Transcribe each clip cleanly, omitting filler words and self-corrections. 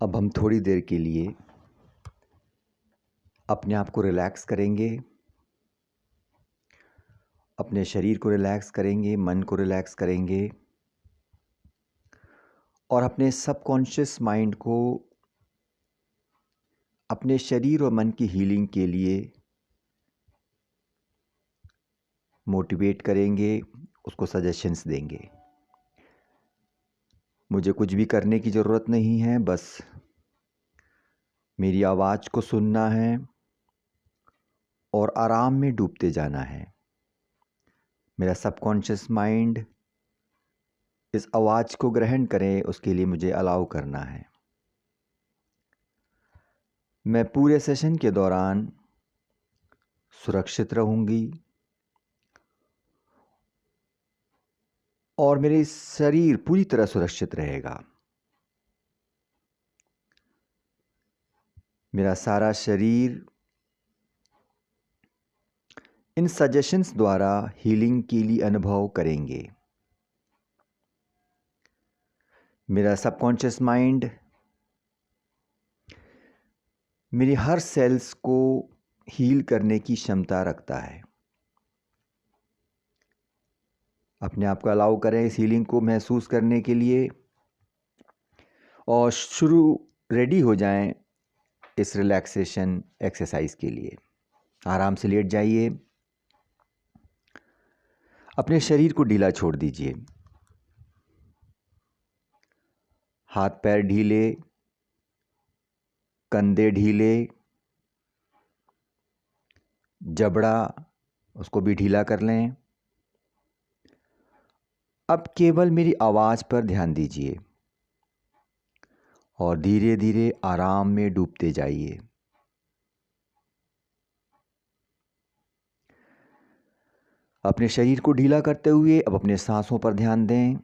अब हम थोड़ी देर के लिए अपने आप को रिलैक्स करेंगे, अपने शरीर को रिलैक्स करेंगे, मन को रिलैक्स करेंगे और अपने सबकॉन्शियस माइंड को अपने शरीर और मन की हीलिंग के लिए मोटिवेट करेंगे, उसको सजेशंस देंगे। मुझे कुछ भी करने की ज़रूरत नहीं है, बस मेरी आवाज़ को सुनना है और आराम में डूबते जाना है। मेरा सबकॉन्शियस माइंड इस आवाज़ को ग्रहण करे, उसके लिए मुझे अलाउ करना है। मैं पूरे सेशन के दौरान सुरक्षित रहूँगी और मेरे शरीर पूरी तरह सुरक्षित रहेगा। मेरा सारा शरीर इन सजेशंस द्वारा हीलिंग के लिए अनुभव करेंगे। मेरा सबकॉन्शियस माइंड मेरी हर सेल्स को हील करने की क्षमता रखता है। अपने आप को अलाउ करें इस हीलिंग को महसूस करने के लिए और रेडी हो जाएं इस रिलैक्सेशन एक्सरसाइज के लिए। आराम से लेट जाइए, अपने शरीर को ढीला छोड़ दीजिए। हाथ पैर ढीले, कंधे ढीले, जबड़ा उसको भी ढीला कर लें। अब केवल मेरी आवाज़ पर ध्यान दीजिए और धीरे धीरे आराम में डूबते जाइए। अपने शरीर को ढीला करते हुए अब अपने सांसों पर ध्यान दें।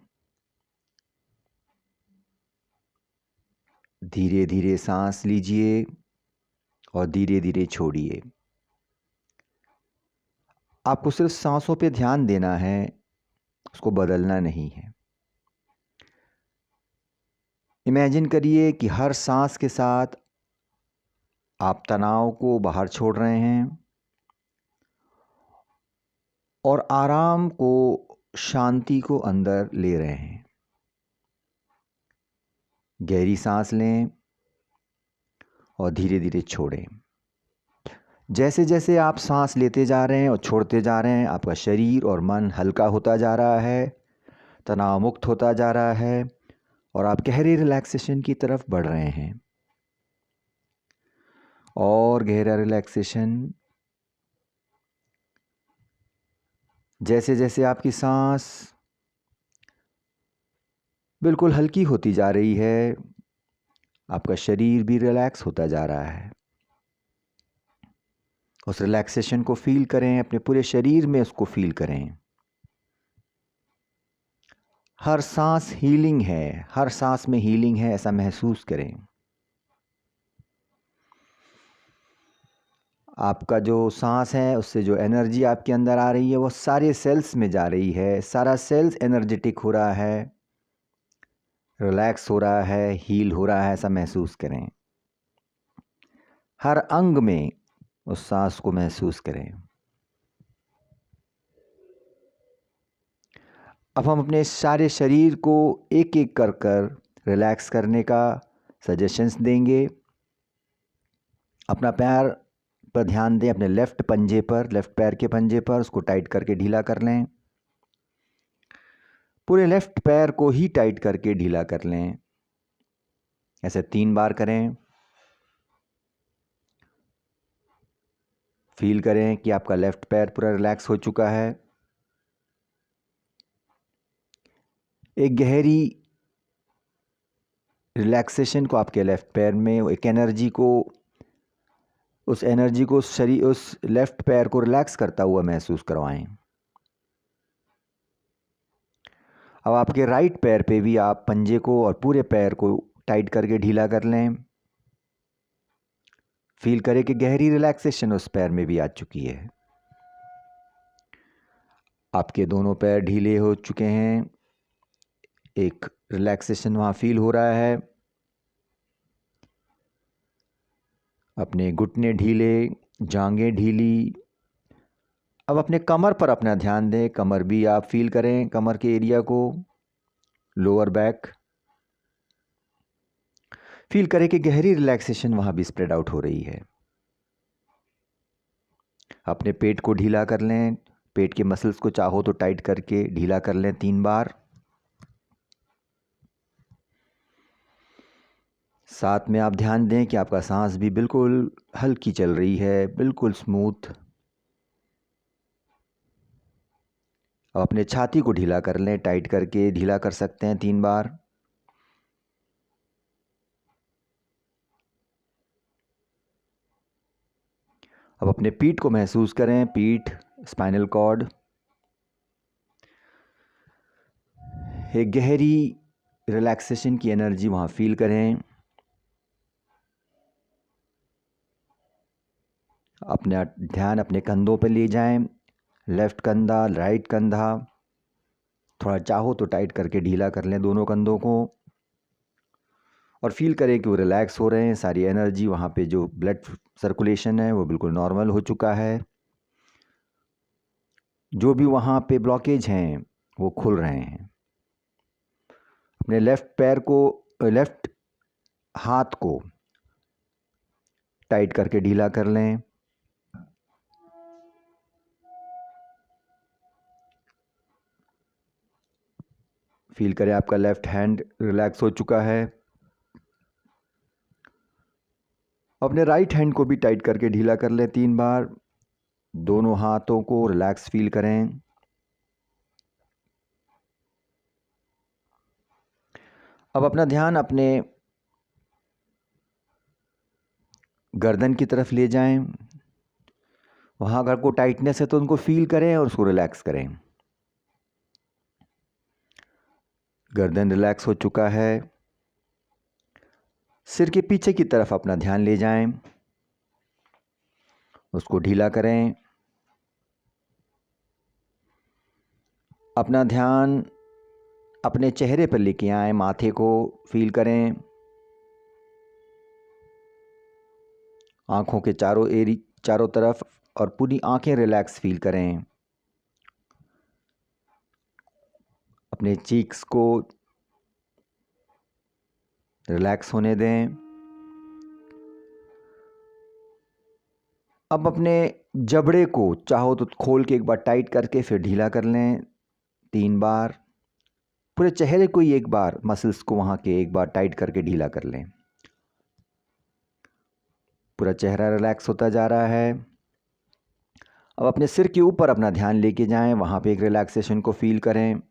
धीरे धीरे सांस लीजिए और धीरे धीरे छोड़िए। आपको सिर्फ सांसों पे ध्यान देना है, उसको बदलना नहीं है। इमेजिन करिए कि हर सांस के साथ आप तनाव को बाहर छोड़ रहे हैं और आराम को, शांति को अंदर ले रहे हैं। गहरी सांस लें और धीरे धीरे छोड़ें। जैसे जैसे आप सांस लेते जा रहे हैं और छोड़ते जा रहे हैं, आपका शरीर और मन हल्का होता जा रहा है, तनाव मुक्त होता जा रहा है और आप गहरे रिलैक्सेशन की तरफ बढ़ रहे हैं। और गहरा रिलैक्सेशन। जैसे जैसे आपकी सांस बिल्कुल हल्की होती जा रही है, आपका शरीर भी रिलैक्स होता जा रहा है। उस रिलैक्सेशन को फील करें, अपने पूरे शरीर में उसको फील करें। हर सांस हीलिंग है, हर सांस में हीलिंग है, ऐसा महसूस करें। आपका जो सांस है, उससे जो एनर्जी आपके अंदर आ रही है वो सारे सेल्स में जा रही है। सारा सेल्स एनर्जेटिक हो रहा है, रिलैक्स हो रहा है, हील हो रहा है, ऐसा महसूस करें। हर अंग में उस सांस को महसूस करें। अब हम अपने सारे शरीर को एक एक कर कर रिलैक्स करने का सजेशंस देंगे। अपना पैर पर ध्यान दें, अपने लेफ़्ट पंजे पर, लेफ़्ट पैर के पंजे पर, उसको टाइट करके ढीला कर लें। पूरे लेफ़्ट पैर को ही टाइट करके ढीला कर लें। ऐसे 3 बार करें। फील करें कि आपका लेफ़्ट पैर पूरा रिलैक्स हो चुका है। एक गहरी रिलैक्सेशन को आपके लेफ़्ट पैर में, एक एनर्जी को, उस एनर्जी को उस लेफ़्ट पैर को रिलैक्स करता हुआ महसूस करवाएं। अब आपके राइट पैर पे भी आप पंजे को और पूरे पैर को टाइट करके ढीला कर लें। फील करें कि गहरी रिलैक्सेशन उस पैर में भी आ चुकी है। आपके दोनों पैर ढीले हो चुके हैं, एक रिलैक्सेशन वहाँ फील हो रहा है। अपने घुटने ढीले, जांघें ढीली। अब अपने कमर पर अपना ध्यान दें, कमर भी आप फील करें, कमर के एरिया को, लोअर बैक फील करें कि गहरी रिलैक्सेशन वहाँ भी स्प्रेड आउट हो रही है। अपने पेट को ढीला कर लें, पेट के मसल्स को चाहो तो टाइट करके ढीला कर लें 3 बार। साथ में आप ध्यान दें कि आपका सांस भी बिल्कुल हल्की चल रही है, बिल्कुल स्मूथ। अब अपने छाती को ढीला कर लें, टाइट करके ढीला कर सकते हैं 3 बार। अब अपने पीठ को महसूस करें, पीठ, स्पाइनल कॉर्ड। एक गहरी रिलैक्सेशन की एनर्जी वहाँ फील करें। अपना ध्यान अपने कंधों पर ले जाएं, लेफ्ट कंधा, राइट कंधा। थोड़ा चाहो तो टाइट करके ढीला कर लें दोनों कंधों को और फील करें कि वो रिलैक्स हो रहे हैं। सारी एनर्जी वहाँ पे, जो ब्लड सर्कुलेशन है वो बिल्कुल नॉर्मल हो चुका है। जो भी वहाँ पे ब्लॉकेज हैं वो खुल रहे हैं। अपने लेफ्ट पैर को, लेफ्ट हाथ को टाइट करके ढीला कर लें। फील करें आपका लेफ्ट हैंड रिलैक्स हो चुका है। अपने राइट हैंड को भी टाइट करके ढीला कर लें 3 बार। दोनों हाथों को रिलैक्स फील करें। अब अपना ध्यान अपने गर्दन की तरफ ले जाएं। वहाँ अगर कोई टाइटनेस है तो उनको फील करें और उसको रिलैक्स करें। गर्दन रिलैक्स हो चुका है। सिर के पीछे की तरफ अपना ध्यान ले जाएं, उसको ढीला करें। अपना ध्यान अपने चेहरे पर लेके आएं, माथे को फील करें। आँखों के चारों तरफ और पूरी आँखें रिलैक्स फील करें। अपने चीक्स को रिलैक्स होने दें। अब अपने जबड़े को चाहो तो खोल के एक बार टाइट करके फिर ढीला कर लें 3 बार। पूरे चेहरे को ही एक बार, मसल्स को वहाँ के एक बार टाइट करके ढीला कर लें। पूरा चेहरा रिलैक्स होता जा रहा है। अब अपने सिर के ऊपर अपना ध्यान लेके जाएं, वहाँ पे एक रिलैक्सेशन को फील करें।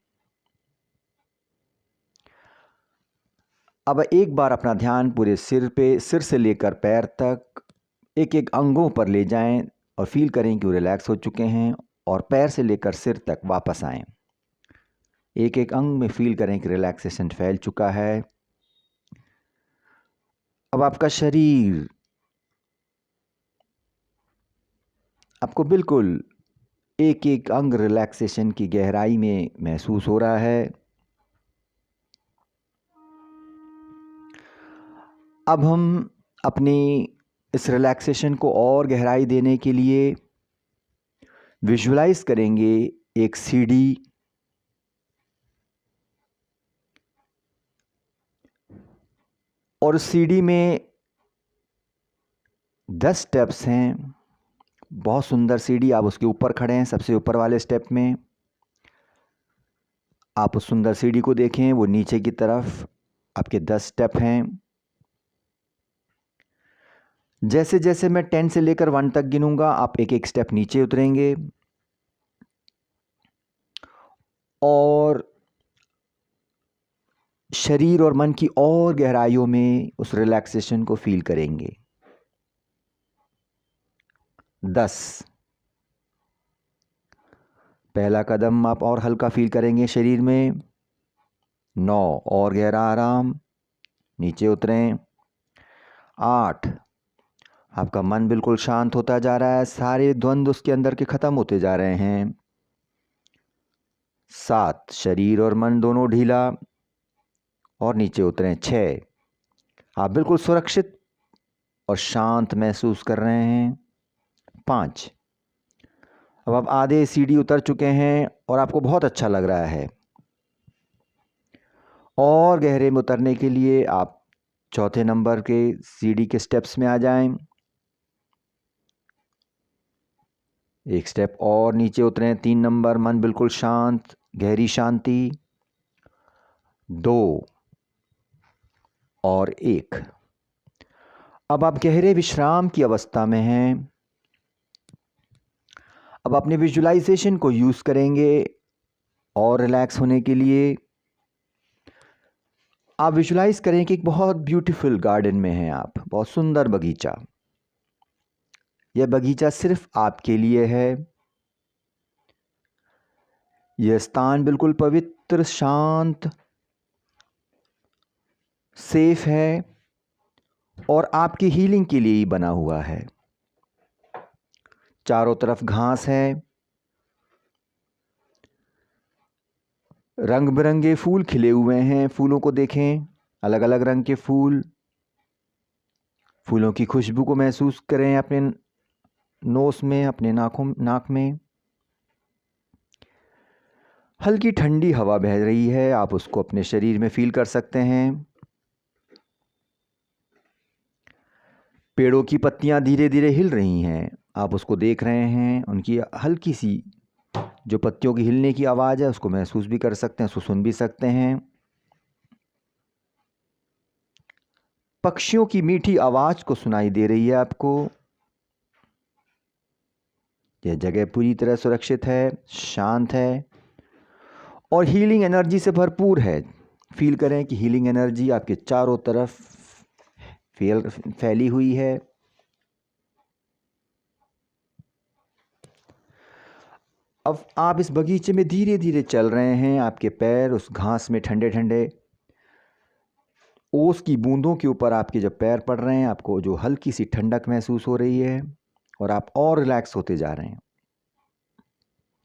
अब एक बार अपना ध्यान पूरे सिर पे, सिर से लेकर पैर तक एक एक अंगों पर ले जाएं और फील करें कि वो रिलैक्स हो चुके हैं और पैर से लेकर सिर तक वापस आएं। एक एक अंग में फील करें कि रिलैक्सेशन फैल चुका है। अब आपका शरीर आपको बिल्कुल एक एक अंग रिलैक्सेशन की गहराई में महसूस हो रहा है। अब हम अपनी इस रिलैक्सेशन को और गहराई देने के लिए विजुलाइज करेंगे एक सीढ़ी, और सीढ़ी में 10 स्टेप्स हैं। बहुत सुंदर सीढ़ी, आप उसके ऊपर खड़े हैं, सबसे ऊपर वाले स्टेप में। आप उस सुंदर सीढ़ी को देखें, वो नीचे की तरफ आपके 10 स्टेप हैं। जैसे जैसे मैं 10 से लेकर 1 तक गिनूंगा, आप एक एक स्टेप नीचे उतरेंगे और शरीर और मन की और गहराइयों में उस रिलैक्सेशन को फील करेंगे। 10, पहला कदम आप और हल्का फील करेंगे शरीर में। 9, और गहरा आराम, नीचे उतरें। 8, आपका मन बिल्कुल शांत होता जा रहा है, सारे द्वंद्व उसके अंदर के ख़त्म होते जा रहे हैं। 7, शरीर और मन दोनों ढीला और नीचे उतरें। 6, आप बिल्कुल सुरक्षित और शांत महसूस कर रहे हैं। 5। अब आप आधे सीढ़ी उतर चुके हैं और आपको बहुत अच्छा लग रहा है। और गहरे में उतरने के लिए आप चौथे नंबर के सीढ़ी के स्टेप्स में आ जाएं। एक स्टेप और नीचे उतरें। 3 नंबर, मन बिल्कुल शांत, गहरी शांति। 2 और 1। अब आप गहरे विश्राम की अवस्था में हैं। अब अपने विजुलाइजेशन को यूज़ करेंगे और रिलैक्स होने के लिए। आप विजुलाइज करें कि एक बहुत ब्यूटीफुल गार्डन में हैं आप, बहुत सुंदर बगीचा। यह बगीचा सिर्फ आपके लिए है। यह स्थान बिल्कुल पवित्र, शांत, सेफ है और आपकी हीलिंग के लिए ही बना हुआ है। चारों तरफ घास है, रंग बिरंगे फूल खिले हुए हैं। फूलों को देखें, अलग अलग रंग के फूल। फूलों की खुशबू को महसूस करें अपने नोस में, अपने नाक में। हल्की ठंडी हवा बह रही है, आप उसको अपने शरीर में फील कर सकते हैं। पेड़ों की पत्तियां धीरे धीरे हिल रही हैं, आप उसको देख रहे हैं। उनकी हल्की सी जो पत्तियों की हिलने की आवाज़ है उसको महसूस भी कर सकते हैं, उसको सुन भी सकते हैं। पक्षियों की मीठी आवाज़ को सुनाई दे रही है आपको। यह जगह पूरी तरह सुरक्षित है, शांत है और हीलिंग एनर्जी से भरपूर है। फील करें कि हीलिंग एनर्जी आपके चारों तरफ फैली हुई है। अब आप इस बगीचे में धीरे धीरे चल रहे हैं। आपके पैर उस घास में ठंडे ठंडे ओस की बूंदों के ऊपर आपके जब पैर पड़ रहे हैं, आपको जो हल्की सी ठंडक महसूस हो रही है और आप और रिलैक्स होते जा रहे हैं।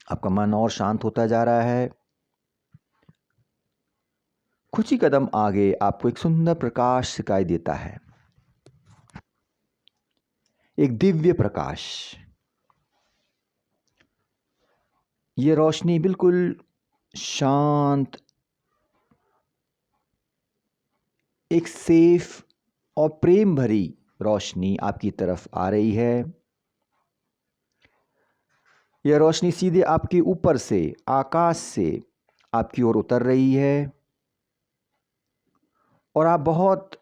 आपका मन और शांत होता जा रहा है। कुछ ही कदम आगे आपको एक सुंदर प्रकाश दिखाई देता है, एक दिव्य प्रकाश। ये रोशनी बिल्कुल शांत, एक सेफ और प्रेम भरी रोशनी आपकी तरफ आ रही है। यह रोशनी सीधे आपके ऊपर से, आकाश से आपकी ओर उतर रही है और आप बहुत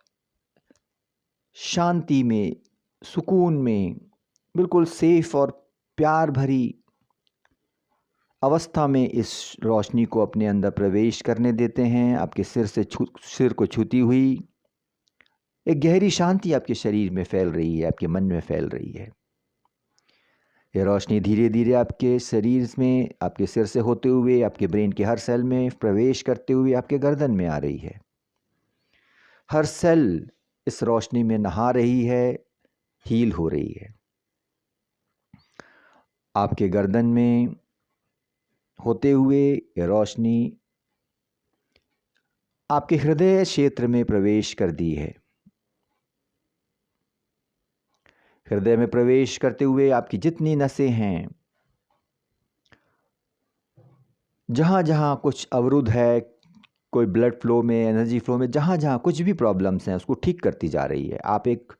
शांति में, सुकून में, बिल्कुल सेफ और प्यार भरी अवस्था में इस रोशनी को अपने अंदर प्रवेश करने देते हैं। आपके सिर को छूती हुई एक गहरी शांति आपके शरीर में फैल रही है, आपके मन में फैल रही है। यह रोशनी धीरे धीरे आपके शरीर में, आपके सिर से होते हुए आपके ब्रेन के हर सेल में प्रवेश करते हुए आपके गर्दन में आ रही है। हर सेल इस रोशनी में नहा रही है, हील हो रही है। आपके गर्दन में होते हुए यह रोशनी आपके हृदय क्षेत्र में प्रवेश कर दी है। हृदय में प्रवेश करते हुए आपकी जितनी नसें हैं, जहाँ जहाँ कुछ अवरुद्ध है, कोई ब्लड फ्लो में, एनर्जी फ्लो में, जहाँ जहाँ कुछ भी प्रॉब्लम्स हैं उसको ठीक करती जा रही है। आप एक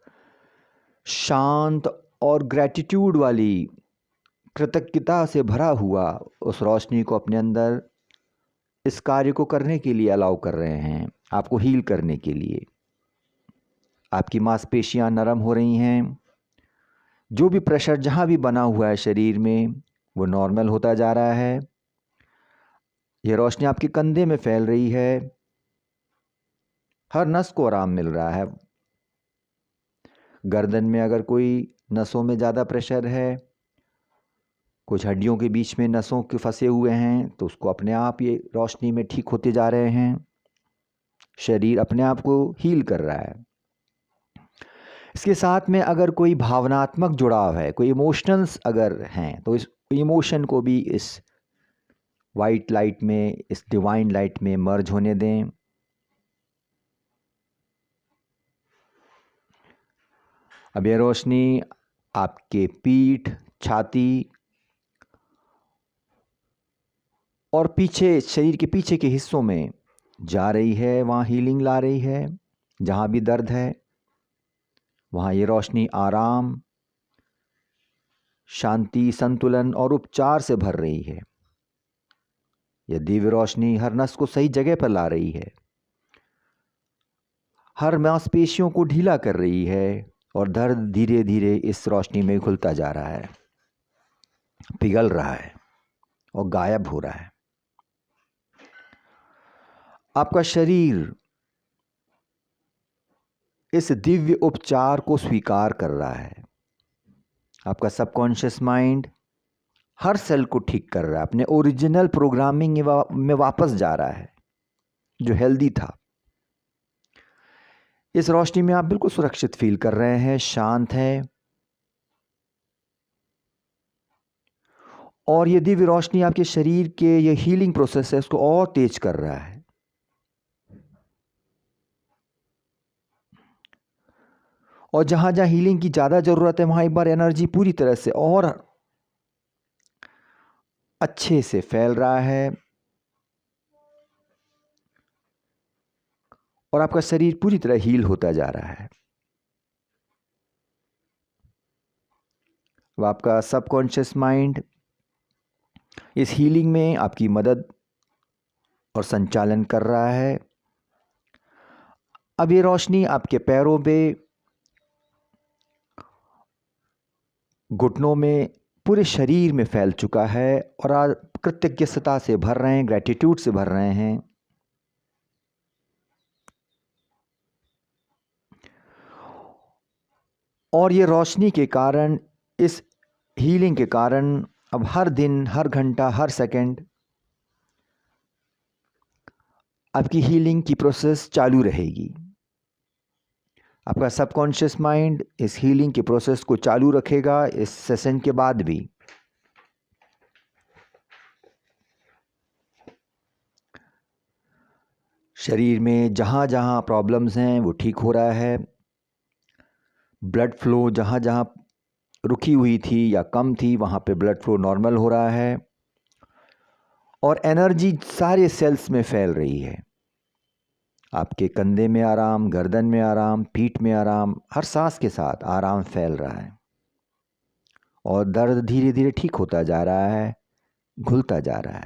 शांत और ग्रैटिट्यूड वाली, कृतज्ञता से भरा हुआ उस रोशनी को अपने अंदर इस कार्य को करने के लिए अलाउ कर रहे हैं, आपको हील करने के लिए। आपकी मांसपेशियां नरम हो रही हैं। जो भी प्रेशर जहाँ भी बना हुआ है शरीर में वो नॉर्मल होता जा रहा है। यह रोशनी आपके कंधे में फैल रही है, हर नस को आराम मिल रहा है। गर्दन में अगर कोई नसों में ज़्यादा प्रेशर है, कुछ हड्डियों के बीच में नसों के फंसे हुए हैं, तो उसको अपने आप ये रोशनी में ठीक होते जा रहे हैं। शरीर अपने आप को हील कर रहा है। इसके साथ में अगर कोई भावनात्मक जुड़ाव है, कोई इमोशनल्स अगर हैं, तो इस इमोशन को भी इस वाइट लाइट में, इस डिवाइन लाइट में मर्ज होने दें। अब ये रोशनी आपके पीठ, छाती और पीछे, शरीर के पीछे के हिस्सों में जा रही है, वहाँ हीलिंग ला रही है। जहाँ भी दर्द है वहाँ ये रोशनी आराम, शांति, संतुलन और उपचार से भर रही है। यह दिव्य रोशनी हर नस को सही जगह पर ला रही है, हर मांसपेशियों को ढीला कर रही है और दर्द धीरे धीरे इस रोशनी में घुलता जा रहा है, पिघल रहा है और गायब हो रहा है। आपका शरीर इस दिव्य उपचार को स्वीकार कर रहा है। आपका सबकॉन्शियस माइंड हर सेल को ठीक कर रहा है, अपने ओरिजिनल प्रोग्रामिंग में वापस जा रहा है जो हेल्दी था। इस रोशनी में आप बिल्कुल सुरक्षित फील कर रहे हैं, शांत हैं, और ये दिव्य रोशनी आपके शरीर के ये हीलिंग प्रोसेस है उसको और तेज कर रहा है। और जहां जहां हीलिंग की ज़्यादा ज़रूरत है वहां एक बार एनर्जी पूरी तरह से और अच्छे से फैल रहा है और आपका शरीर पूरी तरह हील होता जा रहा है। अब आपका सबकॉन्शियस माइंड इस हीलिंग में आपकी मदद और संचालन कर रहा है। अब ये रोशनी आपके पैरों पे, घुटनों में, पूरे शरीर में फैल चुका है और आज कृतज्ञता से भर रहे हैं, ग्रैटिट्यूड से भर रहे हैं। और ये रोशनी के कारण, इस हीलिंग के कारण अब हर दिन, हर घंटा, हर सेकंड आपकी हीलिंग की प्रोसेस चालू रहेगी। आपका सबकॉन्शियस माइंड इस हीलिंग के प्रोसेस को चालू रखेगा इस सेशन के बाद भी। शरीर में जहाँ जहाँ प्रॉब्लम्स हैं वो ठीक हो रहा है। ब्लड फ्लो जहाँ जहाँ रुकी हुई थी या कम थी वहाँ पे ब्लड फ्लो नॉर्मल हो रहा है और एनर्जी सारे सेल्स में फैल रही है। आपके कंधे में आराम, गर्दन में आराम, पीठ में आराम, हर सांस के साथ आराम फैल रहा है और दर्द धीरे धीरे ठीक होता जा रहा है, घुलता जा रहा है।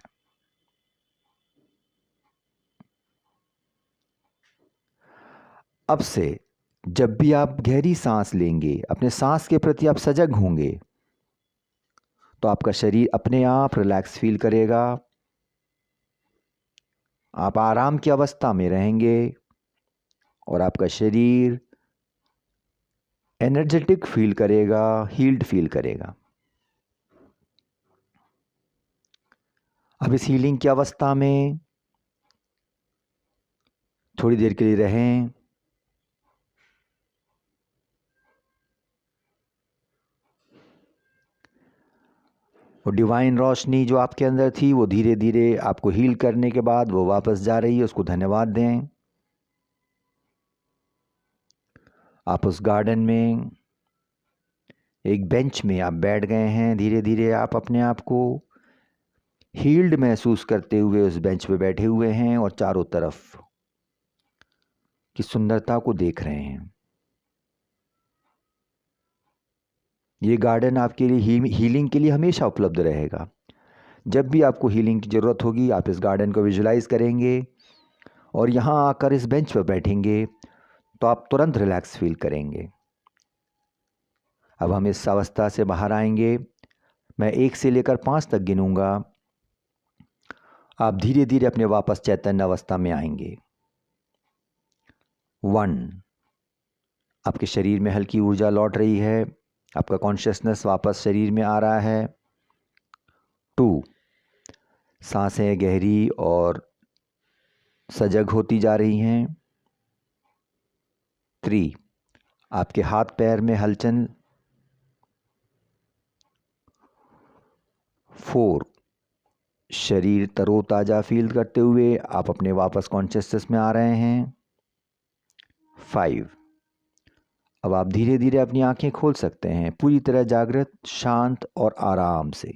अब से जब भी आप गहरी सांस लेंगे, अपने सांस के प्रति आप सजग होंगे, तो आपका शरीर अपने आप रिलैक्स फील करेगा, आप आराम की अवस्था में रहेंगे और आपका शरीर एनर्जेटिक फील करेगा, हील्ड फील करेगा। अब इस हीलिंग की अवस्था में थोड़ी देर के लिए रहें। और डिवाइन रोशनी जो आपके अंदर थी वो धीरे धीरे आपको हील करने के बाद वो वापस जा रही है, उसको धन्यवाद दें। आप उस गार्डन में एक बेंच में आप बैठ गए हैं, धीरे धीरे आप अपने आप को हील्ड महसूस करते हुए उस बेंच पे बैठे हुए हैं और चारों तरफ की सुंदरता को देख रहे हैं। ये गार्डन आपके लिए हीलिंग के लिए हमेशा उपलब्ध रहेगा। जब भी आपको हीलिंग की ज़रूरत होगी आप इस गार्डन को विजुलाइज करेंगे और यहाँ आकर इस बेंच पर बैठेंगे तो आप तुरंत रिलैक्स फील करेंगे। अब हम इस अवस्था से बाहर आएंगे। मैं 1 से लेकर 5 तक गिनूंगा। आप धीरे धीरे अपने वापस चैतन्य अवस्था में आएंगे। 1, आपके शरीर में हल्की ऊर्जा लौट रही है, आपका कॉन्शियसनेस वापस शरीर में आ रहा है। 2, सांसें गहरी और सजग होती जा रही हैं। 3, आपके हाथ पैर में हलचल। 4, शरीर तरोताज़ा फील करते हुए आप अपने वापस कॉन्शियसनेस में आ रहे हैं। 5, अब आप धीरे धीरे अपनी आंखें खोल सकते हैं, पूरी तरह जागृत, शांत और आराम से।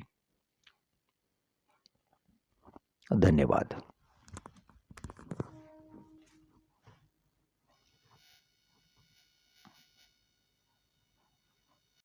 धन्यवाद।